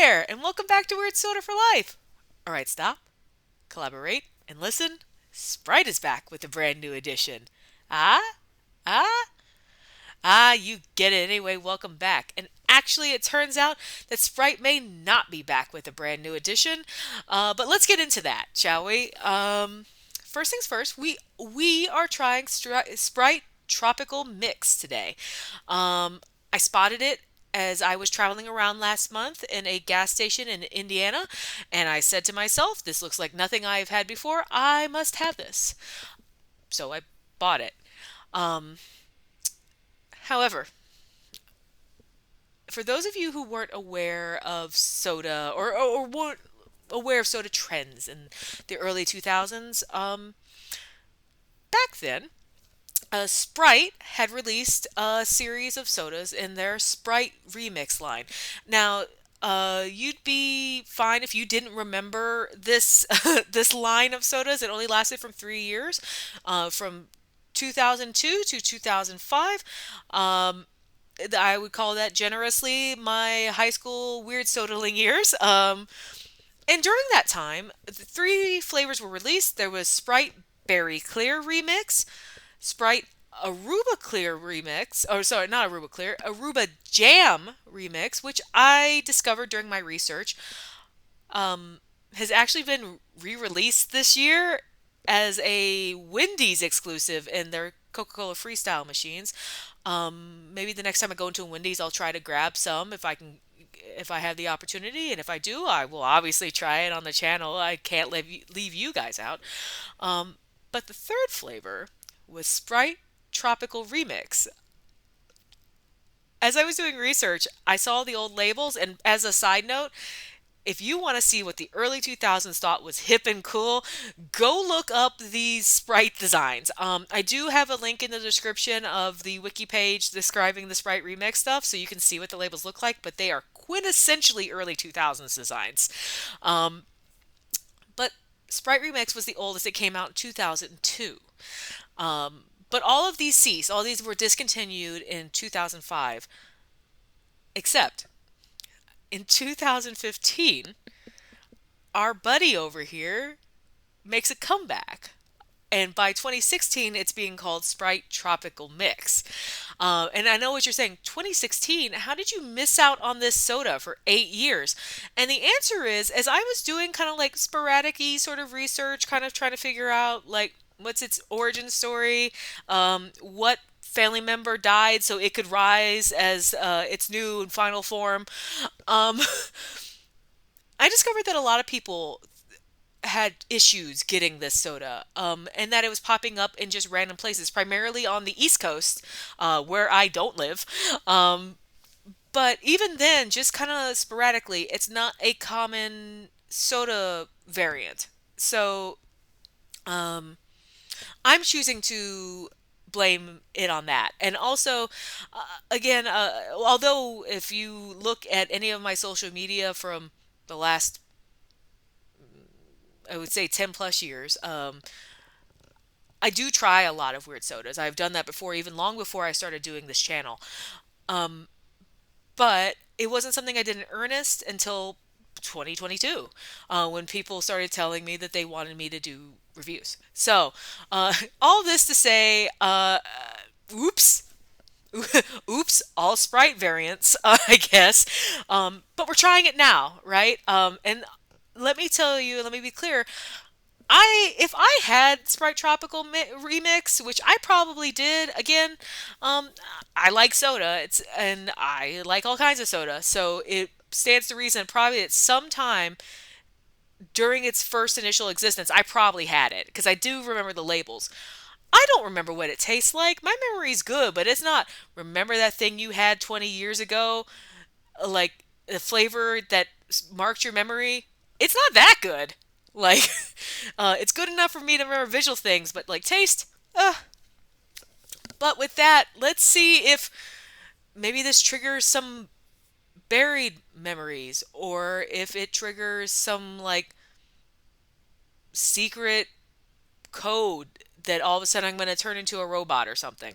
there, and welcome back to Weird Soda for Life. All right, stop, collaborate, and listen. Sprite is back with a brand new edition. Ah, ah, you get it anyway. Welcome back. And actually, it turns out that Sprite may not be back with a brand new edition. But let's get into that, shall we? First things first, we are trying Sprite Tropical Mix today. I spotted it as I was traveling around last month in a gas station in Indiana, and I said to myself, this looks like nothing I've had before. I must have this. So I bought it. Um, However, for those of you who weren't aware of soda or weren't aware of soda trends in the early 2000s, back then, Sprite had released a series of sodas in their Sprite Remix line. Now, you'd be fine if you didn't remember this this line of sodas. It only lasted from 3 years, from 2002 to 2005. I would call that generously my high school weird sodaling years. And during that time, the three flavors were released. There was Sprite Berry Clear Remix, Sprite Aruba Clear remix, or sorry, not Aruba Clear, Aruba Jam remix, which I discovered during my research, has actually been re-released this year as a Wendy's exclusive in their Coca-Cola Freestyle machines. Maybe the next time I go into a Wendy's, I'll try to grab some if I can, if I have the opportunity, and if I do, I will obviously try it on the channel. I can't leave you guys out. But the third flavor was Sprite Tropical Remix. As I was doing research, I saw the old labels, and as a side note, if you want to see what the early 2000s thought was hip and cool, go look up these Sprite designs. I do have a link in the description of the wiki page describing the Sprite Remix stuff, so you can see what the labels look like, but they are quintessentially early 2000s designs. Um, but Sprite Remix was the oldest. It came out in 2002. But all of these ceased. All these were discontinued in 2005, except in 2015, our buddy over here makes a comeback. And by 2016, it's being called Sprite Tropical Mix. And I know what you're saying. 2016, how did you miss out on this soda for 8 years? And the answer is, as I was doing kind of like sporadic sort of research, kind of trying to figure out like what's its origin story, what family member died so it could rise as its new and final form. Um, I discovered that a lot of people had issues getting this soda, and that it was popping up in just random places, primarily on the East Coast, where I don't live. Um, but even then, just kind of sporadically, it's not a common soda variant. So, um, I'm choosing to blame it on that. And also, again, although if you look at any of my social media from the last, I would say 10 plus years, I do try a lot of weird sodas. I've done that before, even long before I started doing this channel. Um, but it wasn't something I did in earnest until 2022, when people started telling me that they wanted me to do reviews. So, all this to say, oops. Oops, all Sprite variants, I guess. But we're trying it now, right? And let me tell you, let me be clear. If I had Sprite Tropical Remix, which I probably did, again, um, I like soda. And I like all kinds of soda, so it stands to reason probably at some time during its first initial existence, I probably had it because I do remember the labels. I don't remember what it tastes like. My memory's good, but it's not. Remember that thing you had 20 years ago, like the flavor that marked your memory? It's not that good. Like, it's good enough for me to remember visual things, but like taste, uh. But with that, let's see if maybe this triggers some buried memories, or if it triggers some like secret code that all of a sudden I'm going to turn into a robot or something.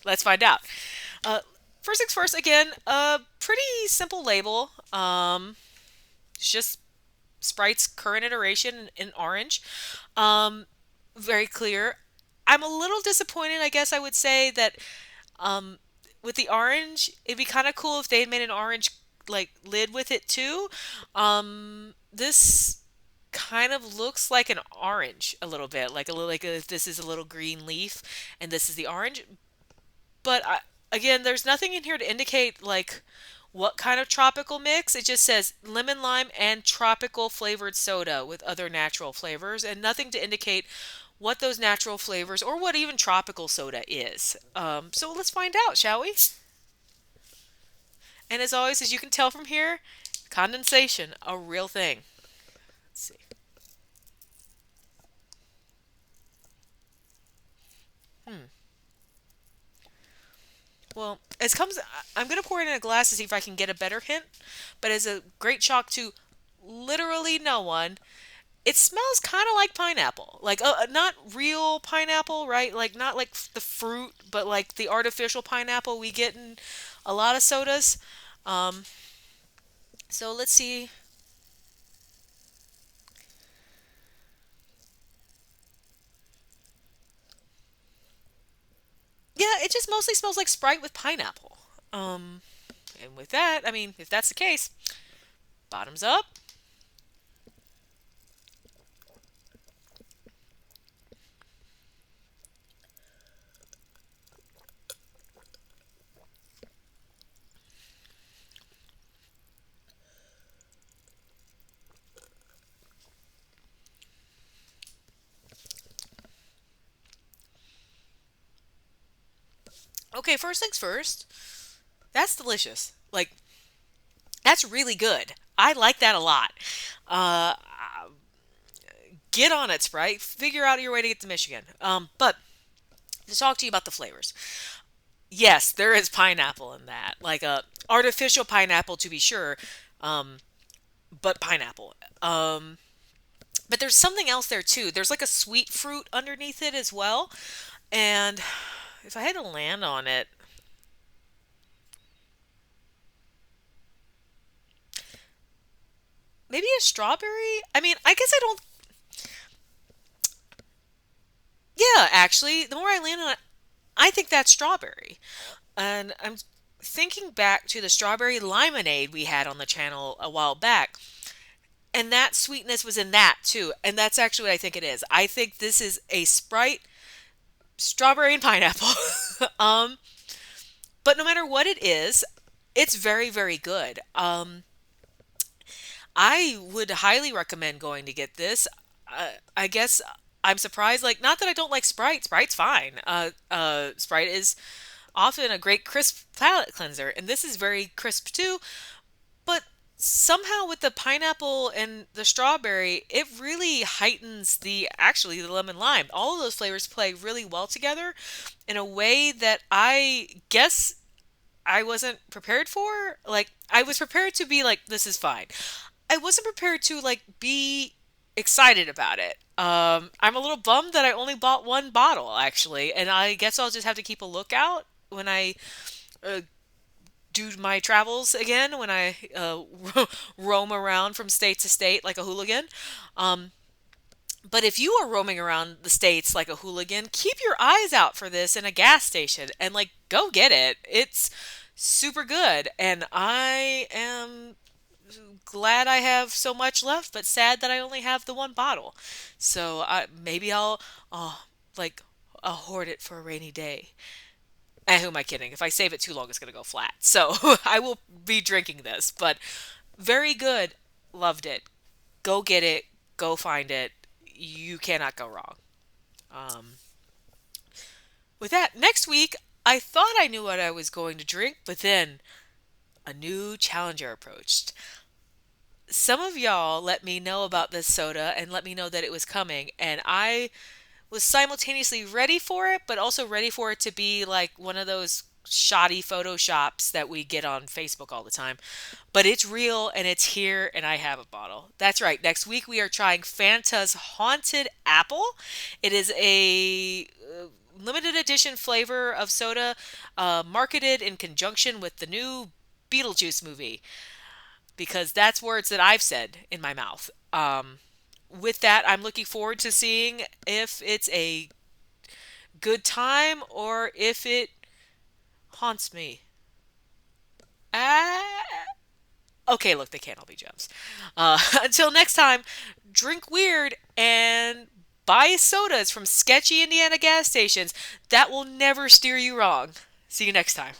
Let's find out. Uh, First things first, again, a pretty simple label. It's just Sprite's current iteration in orange. Um, Very clear. I'm a little disappointed, I guess I would say, that um, with the orange, it'd be kind of cool if they had made an orange like lid with it too. This kind of looks like an orange a little bit, like a little this is a little green leaf, and this is the orange. But again, there's nothing in here to indicate like what kind of tropical mix. It just says lemon lime and tropical flavored soda with other natural flavors, and nothing to indicate what those natural flavors or what even tropical soda is. So let's find out, shall we? And as always, as you can tell from here, condensation, a real thing. Let's see. Hmm. Well, as comes, I'm gonna pour it in a glass to see if I can get a better hint. But as a great shock to literally no one, it smells kind of like pineapple. Like not real pineapple, right? Like not like the fruit, but like the artificial pineapple we get in a lot of sodas. Um, so let's see. Yeah, it just mostly smells like Sprite with pineapple. Um, and with that, I mean, if that's the case, bottoms up. Okay, first things first. That's delicious. Like, that's really good. I like that a lot. Uh, get on it, Sprite. Figure out your way to get to Michigan. But to talk to you about the flavors. Yes, there is pineapple in that. Like a artificial pineapple to be sure, um, but pineapple. But there's something else there too. There's like a sweet fruit underneath it as well. And if I had to land on it, maybe a strawberry? I mean, I guess I don't. Yeah, actually, the more I land on it, I think that's strawberry. And I'm thinking back to the strawberry limonade we had on the channel a while back. And that sweetness was in that too. And that's actually what I think it is. I think this is a Sprite strawberry and pineapple. um, but no matter what it is, it's very, very good. I would highly recommend going to get this. I guess I'm surprised. Like, not that I don't like Sprite. Sprite's fine. Sprite is often a great crisp palate cleanser, and this is very crisp too. But somehow with the pineapple and the strawberry, it really heightens the lemon lime. All of those flavors play really well together in a way that I guess I wasn't prepared for. Like, I was prepared to be like, this is fine. I wasn't prepared to like be excited about it. I'm a little bummed that I only bought one bottle actually, and I guess I'll just have to keep a lookout when I uh, do my travels again. When I roam around from state to state like a hooligan. Um, but if you are roaming around the states like a hooligan, keep your eyes out for this in a gas station and like go get it. It's super good, and I am glad I have so much left, but sad that I only have the one bottle. So maybe uh, like, I'll hoard it for a rainy day. And who am I kidding? If I save it too long, it's gonna go flat. So I will be drinking this, but very good. Loved it. Go get it. Go find it. You cannot go wrong. Um, with that, next week, I thought I knew what I was going to drink, but then a new challenger approached. Some of y'all let me know about this soda and let me know that it was coming, and I was simultaneously ready for it, but also ready for it to be like one of those shoddy photoshops that we get on Facebook all the time. But it's real and it's here, and I have a bottle. That's right. Next week we are trying Fanta's Haunted Apple. It is a limited edition flavor of soda marketed in conjunction with the new Beetlejuice movie. because that's words that I've said in my mouth. With that, I'm looking forward to seeing if it's a good time or if it haunts me. Ah, okay, look, they can't all be gems. Until next time, drink weird and buy sodas from sketchy Indiana gas stations. That will never steer you wrong. See you next time.